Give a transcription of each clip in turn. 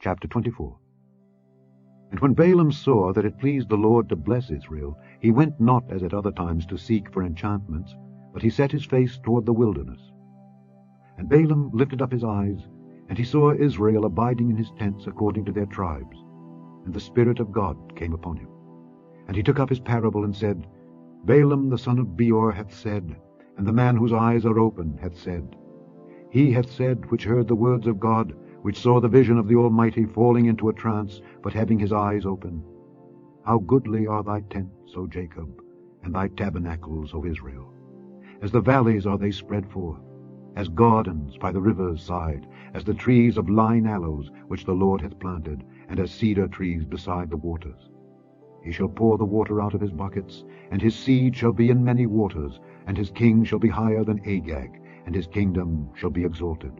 Chapter 24. And when Balaam saw that it pleased the Lord to bless Israel, he went not as at other times to seek for enchantments, but he set his face toward the wilderness. And Balaam lifted up his eyes, and he saw Israel abiding in his tents according to their tribes. And the Spirit of God came upon him. And he took up his parable and said, Balaam the son of Beor hath said, and the man whose eyes are open hath said, He hath said which heard the words of God, which saw the vision of the Almighty, falling into a trance, but having his eyes open. How goodly are thy tents, O Jacob, and thy tabernacles, O Israel! As the valleys are they spread forth, as gardens by the river's side, as the trees of lign aloes, which the Lord hath planted, and as cedar trees beside the waters. He shall pour the water out of his buckets, and his seed shall be in many waters, and his king shall be higher than Agag, and his kingdom shall be exalted.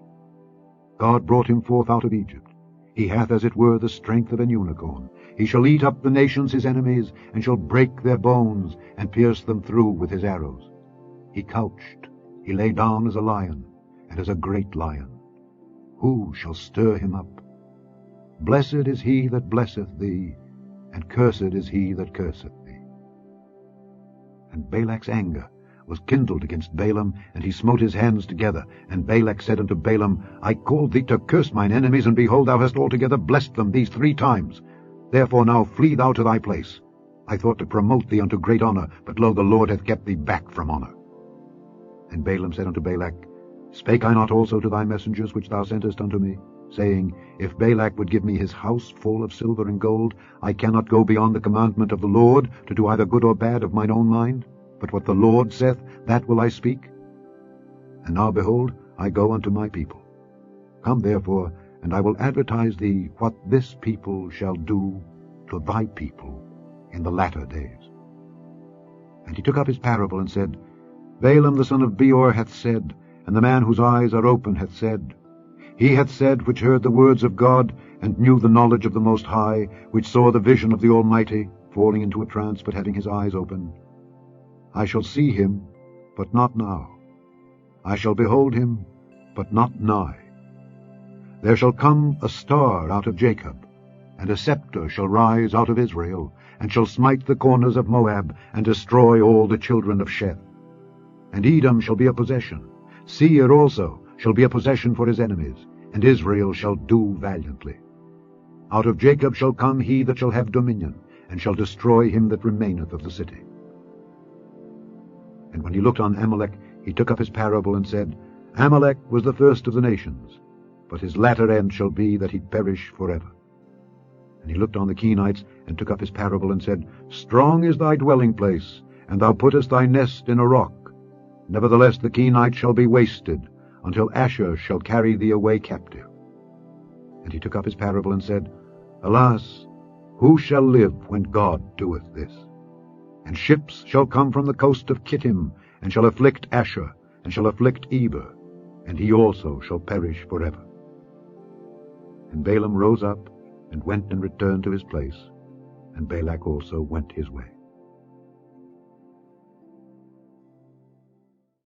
God brought him forth out of Egypt. He hath as it were the strength of an unicorn. He shall eat up the nations his enemies, and shall break their bones, and pierce them through with his arrows. He couched, he lay down as a lion, and as a great lion. Who shall stir him up? Blessed is he that blesseth thee, and cursed is he that curseth thee. And Balak's anger was kindled against Balaam, and he smote his hands together. And Balak said unto Balaam, I called thee to curse mine enemies, and behold, thou hast altogether blessed them these 3 times. Therefore now flee thou to thy place. I thought to promote thee unto great honor, but lo, the Lord hath kept thee back from honor. And Balaam said unto Balak, Spake I not also to thy messengers which thou sentest unto me, saying, If Balak would give me his house full of silver and gold, I cannot go beyond the commandment of the Lord, to do either good or bad of mine own mind? But what the Lord saith, that will I speak. And now, behold, I go unto my people. Come therefore, and I will advertise thee what this people shall do to thy people in the latter days. And he took up his parable and said, Balaam the son of Beor hath said, and the man whose eyes are open hath said, He hath said which heard the words of God, and knew the knowledge of the Most High, which saw the vision of the Almighty, falling into a trance, but having his eyes open. I shall see him, but not now. I shall behold him, but not nigh. There shall come a star out of Jacob, and a scepter shall rise out of Israel, and shall smite the corners of Moab, and destroy all the children of Sheth. And Edom shall be a possession. Seir also shall be a possession for his enemies, and Israel shall do valiantly. Out of Jacob shall come he that shall have dominion, and shall destroy him that remaineth of the city. And when he looked on Amalek, he took up his parable and said, Amalek was the first of the nations, but his latter end shall be that he perish forever. And he looked on the Kenites, and took up his parable and said, Strong is thy dwelling place, and thou puttest thy nest in a rock. Nevertheless the Kenites shall be wasted, until Asher shall carry thee away captive. And he took up his parable and said, Alas, who shall live when God doeth this? And ships shall come from the coast of Kittim, and shall afflict Asher, and shall afflict Eber, and he also shall perish forever. And Balaam rose up, and went and returned to his place, and Balak also went his way.